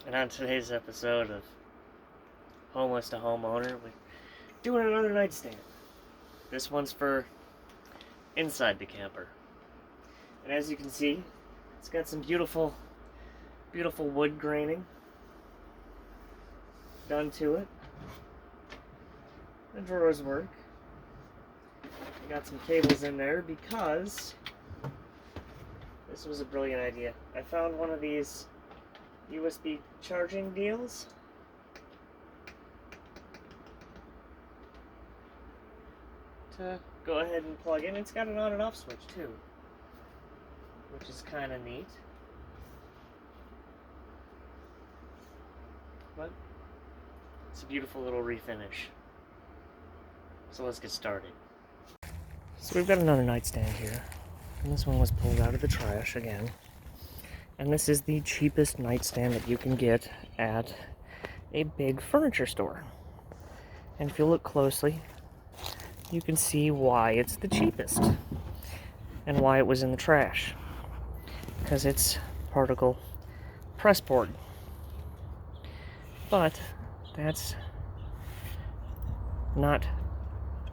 And on today's episode of Homeless to Homeowner, we're doing another nightstand. This one's for inside the camper. And as you can see, it's got some beautiful wood graining done to it. The drawers work. I got some cables in there because this was a brilliant idea. I found one of these USB charging deals. To go ahead and plug in. It's got an on and off switch too, which is kind of neat. But it's a beautiful little refinish. So let's get started. So we've got another nightstand here, and this one was pulled out of the trash again. And this is the cheapest nightstand that you can get at a big furniture store. And if you look closely, you can see why it's the cheapest and why it was in the trash. Because it's particle press board. But that's not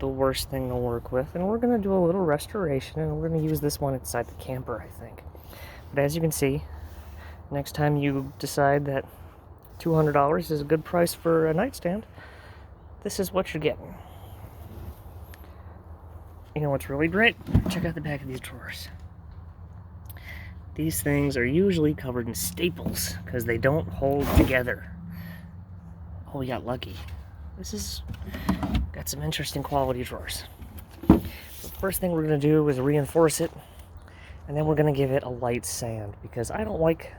the worst thing to work with, and we're going to do a little restoration, and we're going to use this one inside the camper, I think. But as you can see, next time you decide that $200 is a good price for a nightstand, this is what you're getting. You know what's really great? Check out the back of these drawers. These things are usually covered in staples because they don't hold together. Oh, we got lucky. This is got some interesting quality drawers. The first thing we're going to do is reinforce it, and then we're going to give it a light sand because I don't like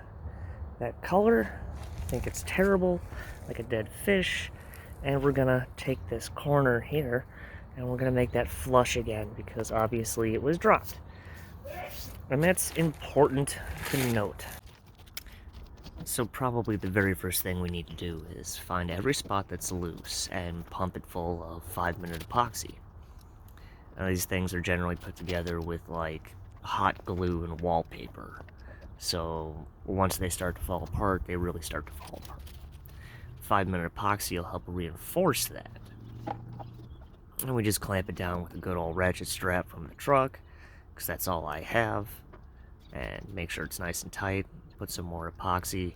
that color. I think it's terrible, like a dead fish. And we're going to take this corner here and we're going to make that flush again because obviously it was dropped. And that's important to note. So probably the very first thing we need to do is find every spot that's loose and pump it full of 5-minute epoxy. Now, these things are generally put together with like hot glue and wallpaper. So once they start to fall apart, they really start to fall apart. 5-minute epoxy will help reinforce that. And we just clamp it down with a good old ratchet strap from the truck, because that's all I have. And make sure it's nice and tight. Put some more epoxy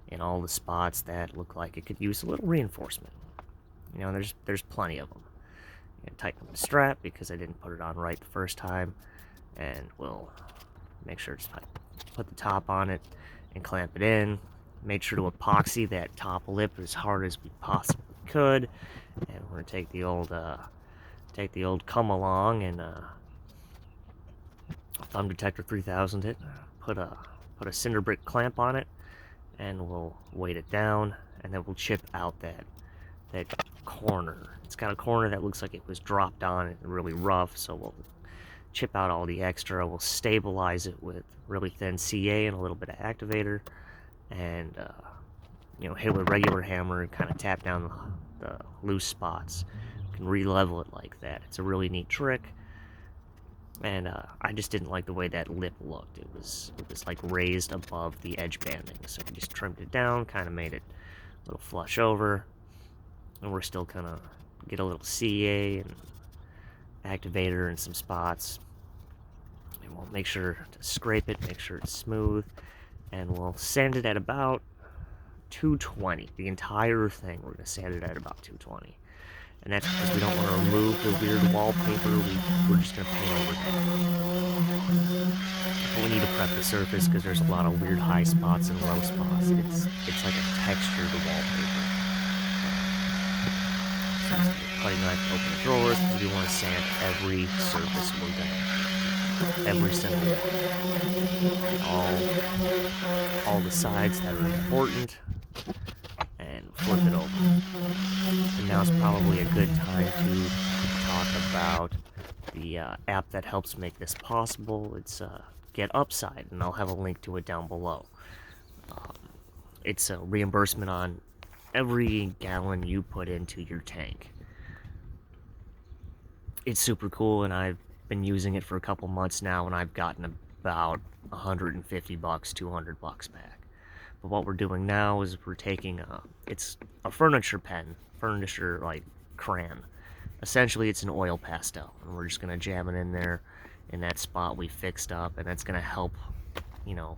in all the spots that look like it could use a little reinforcement. You know, there's plenty of them. And tighten up the strap because I didn't put it on right the first time. And we'll make sure it's tight. Put the top on it and clamp it in. Make sure to epoxy that top lip as hard as we possibly could. And we're gonna take the old come along and thumb detector 3000 it. Put a cinder brick clamp on it, and we'll weight it down, and then we'll chip out that corner. It's got a corner that looks like it was dropped on and really rough, so we'll chip out all the extra. We'll stabilize it with really thin CA and a little bit of activator, and hit with a regular hammer and kind of tap down the loose spots. You can re-level it like that. It's a really neat trick. And I just didn't like the way that lip looked. It was like raised above the edge banding. So we just trimmed it down, kind of made it a little flush over. And we're still kind of get a little CA and activator in some spots. And we'll make sure to scrape it, make sure it's smooth. And we'll sand it at about 220. The entire thing, we're going to sand it at about 220. And that's because we don't want to remove the weird wallpaper. We're just going to paint over that. But we need to prep the surface because there's a lot of weird high spots and low spots. It's like a textured wallpaper. So just cutting knife to open the drawers because we want to sand every surface we're going to. Every single one. All the sides that are important. And flip it over. And now's probably a good time to talk about the app that helps make this possible. It's Get Upside, and I'll have a link to it down below. It's a reimbursement on every gallon you put into your tank. It's super cool, and I've been using it for a couple months now, and I've gotten about $150, $200 back. But what we're doing now is we're taking it's a furniture like crayon. Essentially, it's an oil pastel, and we're just gonna jam it in there in that spot we fixed up, and that's gonna help, you know,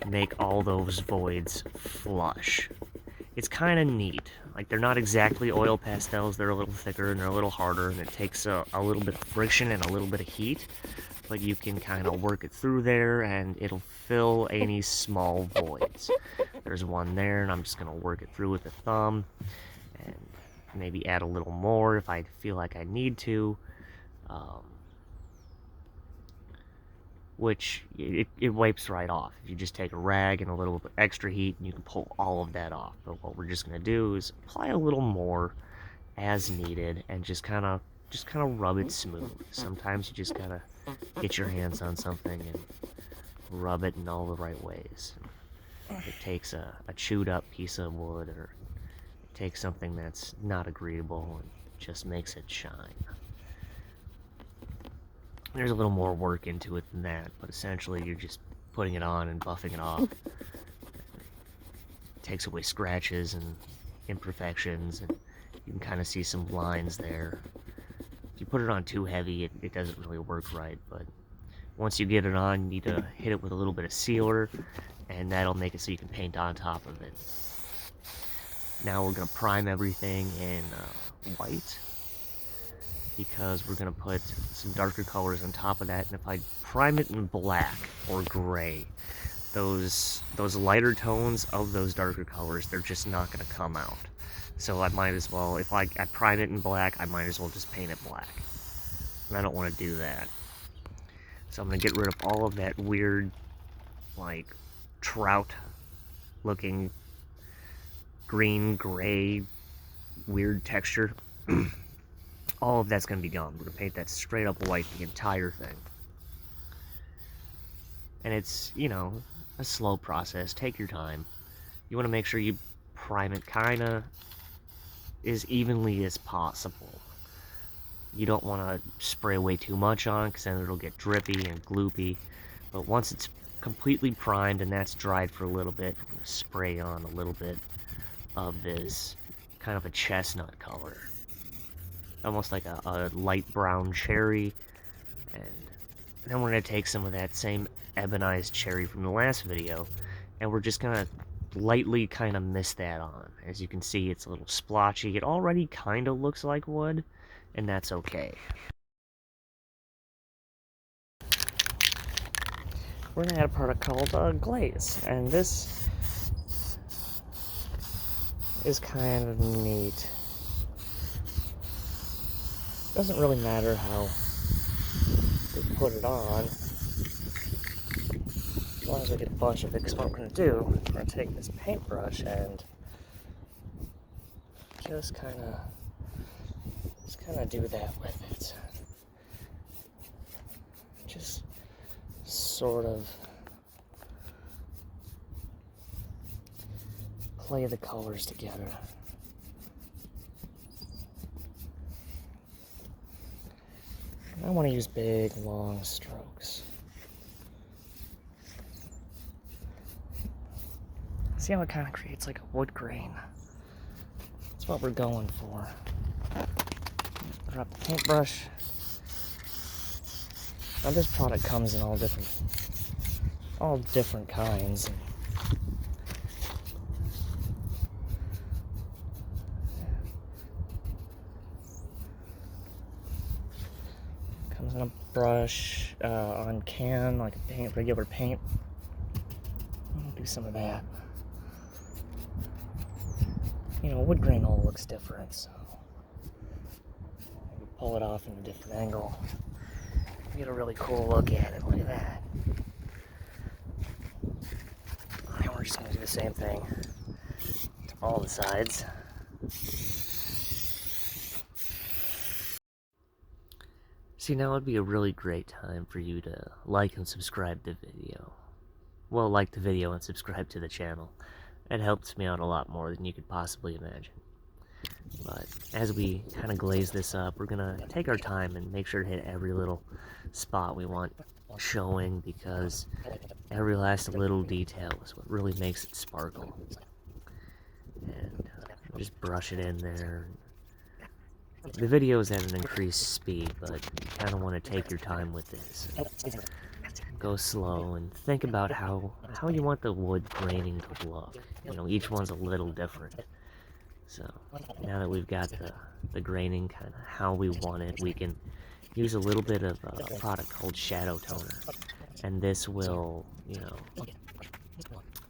make all those voids flush. It's kind of neat. Like, they're not exactly oil pastels, they're a little thicker and they're a little harder, and it takes a little bit of friction and a little bit of heat, but you can kind of work it through there and it'll fill any small voids. There's one there, and I'm just gonna work it through with the thumb and maybe add a little more if I feel like I need to. Which it wipes right off. If you just take a rag and a little bit extra heat, you can pull all of that off. But what we're just gonna do is apply a little more as needed and just kind of rub it smooth. Sometimes you just gotta get your hands on something and rub it in all the right ways. It takes a chewed up piece of wood, or it takes something that's not agreeable and just makes it shine. There's a little more work into it than that, but essentially you're just putting it on and buffing it off. It takes away scratches and imperfections, and you can kind of see some lines there. If you put it on too heavy, it doesn't really work right, but once you get it on, you need to hit it with a little bit of sealer, and that'll make it so you can paint on top of it. Now we're going to prime everything in white, because we're going to put some darker colors on top of that. And if I prime it in black or gray, those lighter tones of those darker colors, they're just not going to come out. So I might as well, if I prime it in black, I might as well just paint it black. And I don't want to do that. So I'm going to get rid of all of that weird, like, trout looking green, gray, weird texture. All of that's going to be gone. We're going to paint that straight up white, the entire thing. And it's, you know, a slow process. Take your time. You want to make sure you prime it kind of as evenly as possible. You don't want to spray way too much on, because then it'll get drippy and gloopy. But once it's completely primed and that's dried for a little bit, we're going to spray on a little bit of this kind of a chestnut color. Almost like a light brown cherry. And then we're going to take some of that same ebonized cherry from the last video, and we're just going to lightly kind of mist that on. As you can see, it's a little splotchy. It already kind of looks like wood, and that's okay. We're going to add a product called glaze, and this is kind of neat. Doesn't really matter how we put it on, as long as we get a bunch of it. Because what we're going to do, we're going to take this paintbrush and just kind of do that with it. Just sort of play the colors together. I want to use big, long strokes. See how it kind of creates like a wood grain? That's what we're going for. Drop the paintbrush. Now this product comes in all different kinds. Comes in a brush, on can, like a regular paint. I'll do some of that. You know, wood grain all looks different, so pull it off in a different angle. Get a really cool look at it. Look at that. And we're just going to do the same thing to all the sides. See, now would be a really great time for you to like and subscribe to the video. Well, like the video and subscribe to the channel. It helps me out a lot more than you could possibly imagine. But as we kind of glaze this up, we're going to take our time and make sure to hit every little spot we want showing because every last little detail is what really makes it sparkle. And just brush it in there. The video is at an increased speed, but you kind of want to take your time with this. Go slow and think about how you want the wood graining to look. You know, each one's a little different. So now that we've got the graining kind of how we want it, we can use a little bit of a product called shadow toner, and this will, you know,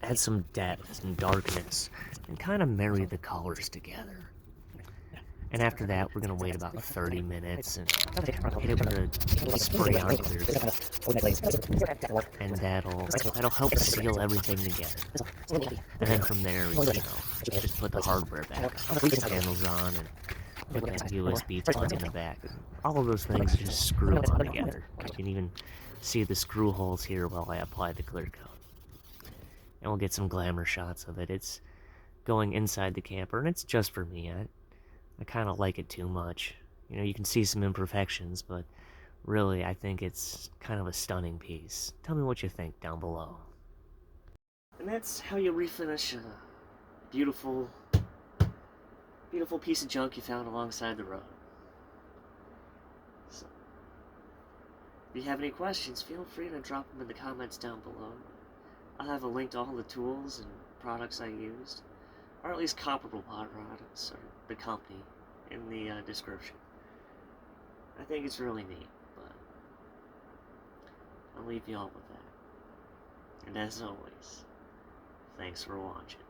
add some depth and darkness and kind of marry the colors together. And after that, we're going to wait about 30 minutes and hit it with a spray on clear coat. And that'll help seal everything together. And then from there, you know, just put the hardware back, put the panels on, and put that USB plug in the back. All of those things just screw on together. You can even see the screw holes here while I apply the clear coat. And we'll get some glamour shots of it. It's going inside the camper, and it's just for me. I kind of like it too much. You know, you can see some imperfections, but really, I think it's kind of a stunning piece. Tell me what you think down below. And that's how you refinish a beautiful, beautiful piece of junk you found alongside the road. So, if you have any questions, feel free to drop them in the comments down below. I'll have a link to all the tools and products I used, or at least comparable products, or the company, in the description. I think it's really neat, but I'll leave you all with that. And as always, thanks for watching.